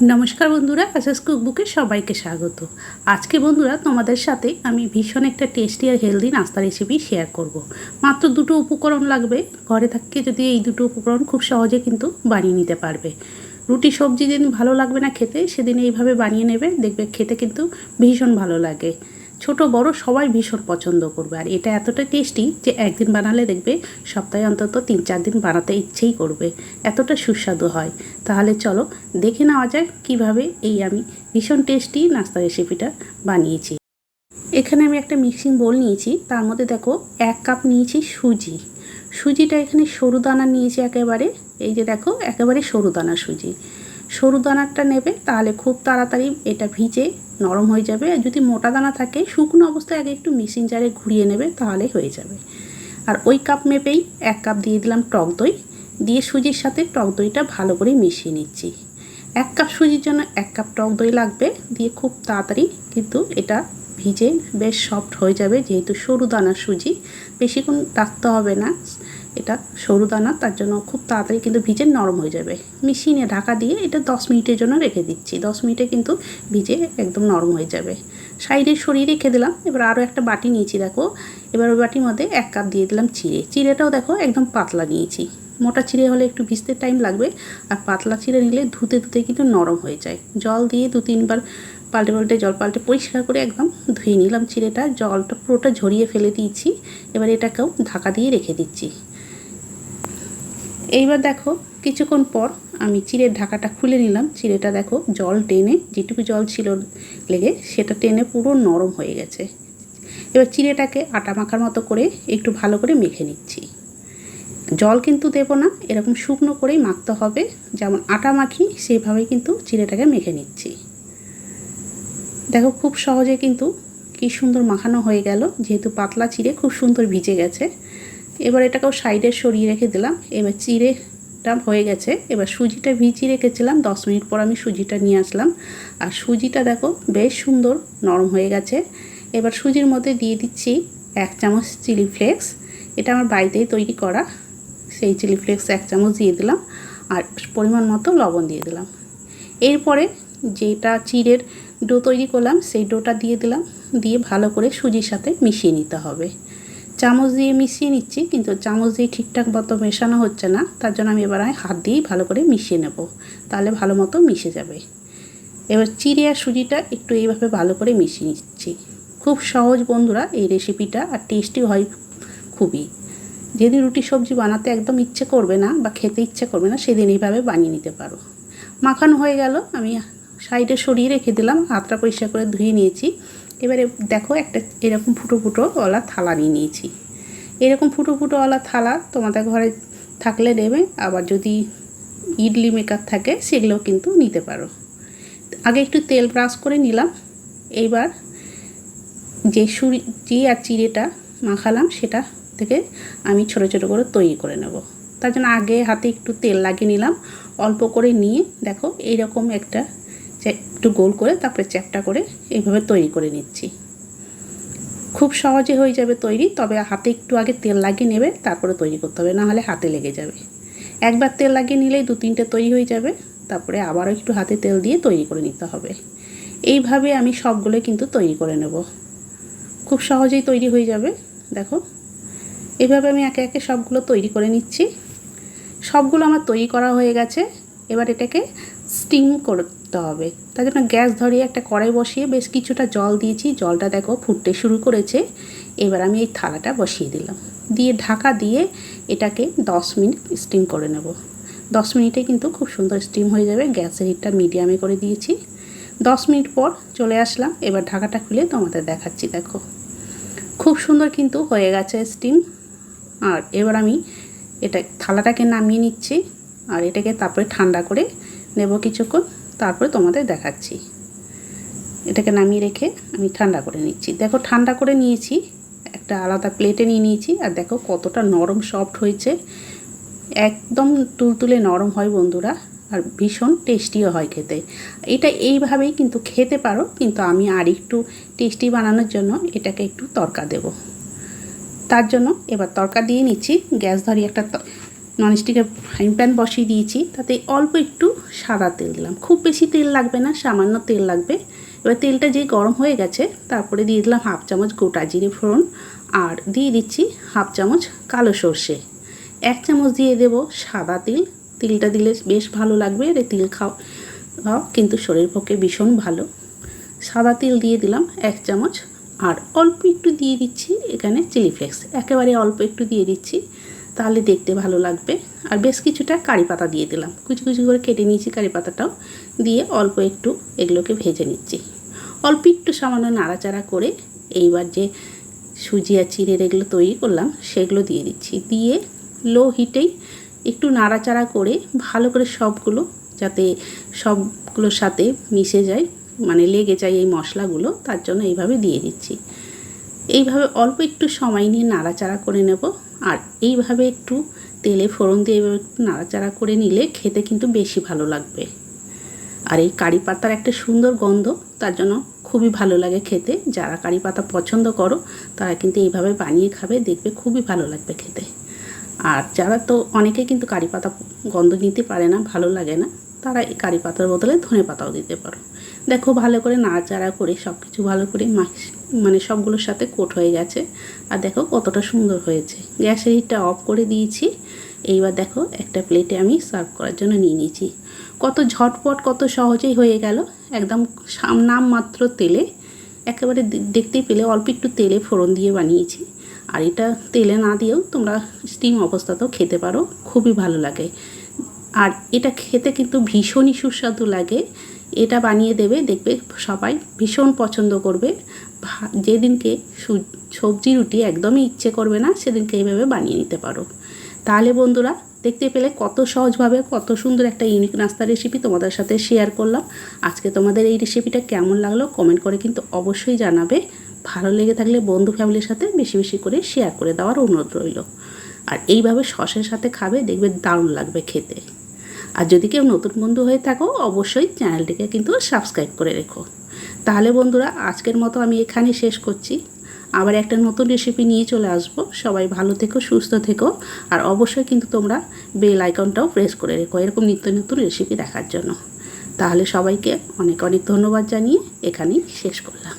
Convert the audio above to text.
নমস্কার বন্ধুরা, এসএস কুকবুকে সবাইকে স্বাগত। আজকে বন্ধুরা তোমাদের সাথে আমি ভীষণ একটা টেস্টি আর হেলদি নাস্তা রেসিপি শেয়ার করব। মাত্র দুটো উপকরণ লাগবে, ঘরে থাকতে যদি এই দুটো উপকরণ খুব সহজে কিন্তু বানিয়ে নিতে পারবে। রুটি সবজি যেদিন ভালো লাগবে না খেতে, সেদিন এইভাবে বানিয়ে নেবে, দেখবে খেতে কিন্তু ভীষণ ভালো লাগে। ছোট বড় সবাই ভীষণ পছন্দ করবে। আর এটা এতটা টেস্টি যে একদিন বানালে দেখবে সপ্তাহে অন্তত 3-4 দিন বানাতে ইচ্ছেই করবে, এতটা সুস্বাদু হয়। তাহলে চলো দেখে নেওয়া যায় কীভাবে এই আমি ভীষণ টেস্টি নাস্তা রেসিপিটা বানিয়েছি। এখানে আমি একটা মিক্সিং বোল নিয়েছি, তার মধ্যে দেখো 1 কাপ নিয়েছি সুজি। সুজিটা এখানে সরু দানা নিয়েছি একেবারে, এই যে দেখো একেবারে সরু দানা সুজি। সরু দানাটা নেবে, তাহলে খুব তাড়াতাড়ি এটা ভিজে নরম হয়ে যাবে। আর যদি মোটা দানা থাকে শুকনো অবস্থায় আগে একটু মিক্সিং জারে ঘুরিয়ে নেবে, তাহলে হয়ে যাবে। আর ওই কাপ মেপেই 1 কাপ দিয়ে দিলাম টক দই, দিয়ে সুজির সাথে টক দইটা ভালো করে মিশিয়ে নিচ্ছি। 1 কাপ সুজির জন্য 1 কাপ টক দই লাগবে, দিয়ে খুব তাড়াতাড়ি কিন্তু এটা ভিজে বেশ সফট হয়ে যাবে। যেহেতু সরু দানা সুজি, বেশিক্ষণ রাখতে হবে না, এটা সরু দানা, তার জন্য খুব তাড়াতাড়ি কিন্তু ভিজে নরম হয়ে যাবে। মিশিয়ে নিয়ে ঢাকা দিয়ে এটা 10 মিনিটের জন্য রেখে দিচ্ছি। 10 মিনিটে কিন্তু ভিজে একদম নরম হয়ে যাবে। সাইডে সরিয়ে রেখে দিলাম। এবার আরও একটা বাটি নিয়েছি দেখো, এবার ওই বাটির মধ্যে 1 কাপ দিয়ে দিলাম চিড়ে। চিড়েটাও দেখো একদম পাতলা নিয়েছি। মোটা চিড়ে হলে একটু ভিজতে টাইম লাগবে, আর পাতলা চিড়ে নিলে ধুতে ধুতে কিন্তু নরম হয়ে যায়। জল দিয়ে 2-3 বার পাল্টে জল পাল্টে পরিষ্কার করে একদম ধুয়ে নিলাম চিড়েটা, জলটা পুরোটা ঝরিয়ে ফেলে দিয়েছি। এবার এটাকেও ঢাকা দিয়ে রেখে দিচ্ছি। এইবার দেখো কিছুক্ষণ পর আমি চিড়ের ঢাকাটা খুলে নিলাম। চিড়েটা দেখো জল টেনে, যেটুকু জল ছিল লেগে সেটা টেনে পুরো নরম হয়ে গেছে। এবার চিড়েটাকে আটা মাখার মতো করে একটু ভালো করে মেখে নিচ্ছি। জল কিন্তু দেবো না, এরকম শুকনো করেই মাখতে হবে। যেমন আটা মাখি সেইভাবেই কিন্তু চিড়েটাকে মেখে নিচ্ছি। দেখো খুব সহজে কিন্তু কি সুন্দর মাখানো হয়ে গেল, যেহেতু পাতলা চিড়ে খুব সুন্দর ভিজে গেছে। এবার এটাকেও সাইডে সরিয়ে রেখে দিলাম। এবার চিড়েটা হয়ে গেছে। এবার সুজিটা ভিজিয়ে রেখেছিলাম, 10 মিনিট পর আমি সুজিটা নিয়ে আসলাম। আর সুজিটা দেখো বেশ সুন্দর নরম হয়ে গেছে। এবার সুজির মধ্যে দিয়ে দিচ্ছি 1 চামচ চিলি ফ্লেক্স। এটা আমার বাড়িতেই তৈরি করা, সেই চিলি ফ্লেক্স 1 চামচ দিয়ে দিলাম। আর পরিমাণ মতো লবণ দিয়ে দিলাম। এরপরে যেটা চিড়ের ডো তৈরি করলাম সেই ডোটা দিয়ে দিলাম, দিয়ে ভালো করে সুজির সাথে মিশিয়ে নিতে হবে। চামচ দিয়ে মিশিয়ে নিচ্ছি, কিন্তু চামচ দিয়ে ঠিকঠাক মতো মেশানো হচ্ছে না, তার জন্য আমি এবার হাত দিয়েই ভালো করে মিশিয়ে নেব, তাহলে ভালো মতো মিশে যাবে। এবার চিড়ে আর সুজিটা একটু এইভাবে ভালো করে মিশিয়ে নিচ্ছি। খুব সহজ বন্ধুরা এই রেসিপিটা, আর টেস্টি হয় খুবই। যেদিন রুটি সবজি বানাতে একদম ইচ্ছে করবে না বা খেতে ইচ্ছে করবে না, সেদিন এইভাবে বানিয়ে নিতে পারো। মাখানো হয়ে গেল, আমি সাইডে সরিয়ে রেখে দিলাম, হাতটা পরিষ্কার করে ধুয়ে নিয়েছি। এবারে দেখো একটা এরকম ফুটো ফুটোওয়ালা থালা নিয়ে নিয়েছি। এরকম ফুটো ফুটোওয়ালা থালা তোমাদের ঘরে থাকলে নেবে, আবার যদি ইডলি মেকার থাকে সেগুলোও কিন্তু নিতে পারো। আগে একটু তেল ব্রাশ করে নিলাম। এইবার যে সুজি আর চিড়েটা মাখালাম সেটা থেকে আমি ছোটো ছোটো করে তৈরি করে নেব। তার জন্য আগে হাতে একটু তেল লাগিয়ে নিলাম, অল্প করে নিয়ে দেখো এইরকম একটা একটু গোল করে তারপরে চ্যাপটা করে এইভাবে তৈরি করে নিচ্ছি। খুব সহজে হয়ে যাবে তৈরি, তবে হাতে একটু আগে তেল লাগিয়ে নেবে, তারপরে তৈরি করতে হবে, না হলে হাতে লেগে যাবে। একবার তেল লাগিয়ে নিলেই 2-3টে তৈরি হয়ে যাবে, তারপরে আবারও একটু হাতে তেল দিয়ে তৈরি করে নিতে হবে। এইভাবে আমি সবগুলো কিন্তু তৈরি করে নেব, খুব সহজেই তৈরি হয়ে যাবে। দেখো এইভাবে আমি একে একে সবগুলো তৈরি করে নিচ্ছি। সবগুলো আমার তৈরি করা হয়ে গেছে। এবার এটাকে স্টিম করতে হবে, তার জন্য গ্যাস ধরিয়ে একটা কড়াই বসিয়ে বেশ কিছুটা জল দিয়েছি। জলটা দেখো ফুটতে শুরু করেছে। এবার আমি এই থালাটা বসিয়ে দিলাম, দিয়ে ঢাকা দিয়ে এটাকে 10 মিনিট স্টিম করে নেব। 10 মিনিটে কিন্তু খুব সুন্দর স্টিম হয়ে যাবে। গ্যাসের হিটটা মিডিয়ামে করে দিয়েছি। 10 মিনিট পর চলে আসলাম। এবার ঢাকাটা খুলে তোমাদের দেখাচ্ছি। দেখো খুব সুন্দর কিন্তু হয়ে গেছে স্টিম। আর এবার আমি এটা থালাটাকে নামিয়ে নিচ্ছি, আর এটাকে তারপরে ঠান্ডা করে নেব কিছুক্ষণ, তারপরে তোমাদের দেখাচ্ছি। এটাকে নামিয়ে রেখে আমি ঠান্ডা করে নিচ্ছি। দেখো ঠান্ডা করে নিয়েছি, একটা আলাদা প্লেটে নিয়ে নিয়েছি। আর দেখো কতটা নরম সফট হয়েছে, একদম তুলতুলে নরম হয় বন্ধুরা, আর ভীষণ টেস্টিও হয় খেতে। এটা এইভাবেই কিন্তু খেতে পারো, কিন্তু আমি আর একটু টেস্টি বানানোর জন্য এটাকে একটু তড়কা দেব। তার জন্য এবার তড়কা দিয়ে নিচ্ছি। গ্যাস ধরিয়ে একটা ননস্টিকের ফ্রাইং প্যান বসিয়ে দিয়েছি, তাতে অল্প একটু সাদা তেল দিলাম। খুব বেশি তেল লাগবে না, সামান্য তেল লাগবে। এবার তেলটা যেই গরম হয়ে গেছে তারপরে দিয়ে দিলাম 1/2 চামচ গোটা জিরে ফোড়ন, আর দিয়ে দিচ্ছি 1/2 চামচ কালো সর্ষে। 1 চামচ দিয়ে দেব সাদা তিল। তিলটা দিলে বেশ ভালো লাগবে, এর তিল খাও কিন্তু শরীরের পক্ষে ভীষণ ভালো। সাদা তিল দিয়ে দিলাম 1 চামচ, আর অল্প একটু দিয়ে দিচ্ছি এখানে চিলি ফ্লেক্স, একেবারে অল্প একটু দিয়ে দিচ্ছি, তাহলে দেখতে ভালো লাগবে। আর বেশ কিছুটা কারি পাতা দিয়ে দিলাম, কুচি কুচি করে কেটে নিয়েছি কারি পাতাটাও দিয়ে অল্প একটু এগুলোকে ভেজে নিচ্ছি। অল্প একটু সামান্য নাড়াচাড়া করে এইবার যে সুজি আর চিড়ের এগুলো তৈরি করলাম সেগুলো দিয়ে দিচ্ছি। দিয়ে লো হিটেই একটু নাড়াচাড়া করে ভালো করে সবগুলো যাতে সবগুলোর সাথে মিশে যায়, মানে লেগে যায় এই মশলাগুলো, তার জন্য এইভাবে দিয়ে দিচ্ছি। এইভাবে অল্প একটু সময় নিয়ে নাড়াচাড়া করে নেব। আর এইভাবে একটু তেলে ফোড়ন দিয়ে এইভাবে একটু নাড়াচাড়া করে নিলে খেতে কিন্তু বেশি ভালো লাগবে। আর এই কারি পাতার একটা সুন্দর গন্ধ, তার জন্য খুবই ভালো লাগে খেতে। যারা কারি পাতা পছন্দ করো তারা কিন্তু এইভাবে বানিয়ে খাবে, দেখবে খুবই ভালো লাগবে খেতে। আর যারা তো অনেকে কিন্তু কারি পাতা গন্ধ নিতে পারে না, ভালো লাগে না, তারা এই কারি পাতার বদলে ধনে পাতাও দিতে পারো। দেখো ভালো করে নাড়াচাড়া করে সব কিছু ভালো করে মানে সবগুলোর সাথে কোট হয়ে গেছে। আর দেখো কতটা সুন্দর হয়েছে। গ্যাসের হিটটা অফ করে দিয়েছি। এইবার দেখো একটা প্লেটে আমি সার্ভ করার জন্য নিয়ে নিয়েছি। কত ঝটপট, কত সহজেই হয়ে গেল, একদম নামমাত্র তেলে, একেবারে দেখতেই পেলে অল্প একটু তেলে ফোড়ন দিয়ে বানিয়েছি। আর এটা তেলে না দিয়েও তোমরা স্টিম অবস্থাতেও খেতে পারো, খুবই ভালো লাগে। আর এটা খেতে কিন্তু ভীষণই সুস্বাদু লাগে। এটা বানিয়ে দেবে, দেখবে সবাই ভীষণ পছন্দ করবে। যেদিনকে সবজি রুটি একদমই ইচ্ছে করবে না সেদিনকে এইভাবে বানিয়ে নিতে পারো। তাহলে বন্ধুরা দেখতে পেলে কত সহজভাবে কত সুন্দর একটা ইউনিক নাস্তা রেসিপি তোমাদের সাথে শেয়ার করলাম। আজকে তোমাদের এই রেসিপিটা কেমন লাগলো কমেন্ট করে কিন্তু অবশ্যই জানাবে। ভালো লেগে থাকলে বন্ধু ফ্যামিলির সাথে বেশি বেশি করে শেয়ার করে দেওয়ার অনুরোধ রইল। আর এইভাবে সসের সাথে খাবে, দেখবে দারুণ লাগবে খেতে। আর যদি কেউ নতুন বন্ধু হয়ে থাকো অবশ্যই চ্যানেলটিকে কিন্তু সাবস্ক্রাইব করে রেখো। তাহলে বন্ধুরা আজকের মতো আমি এখানে শেষ করছি। আবার একটা নতুন রেসিপি নিয়ে চলে আসব। সবাই ভালো থেকো, সুস্থ থেকো। আর অবশ্যই কিন্তু তোমরা বেল আইকনটাও প্রেস করে রেখো এরকম নিত্য নতুন রেসিপি দেখার জন্য। তাহলে সবাইকে অনেক অনেক ধন্যবাদ জানিয়ে এখানেই শেষ করলাম।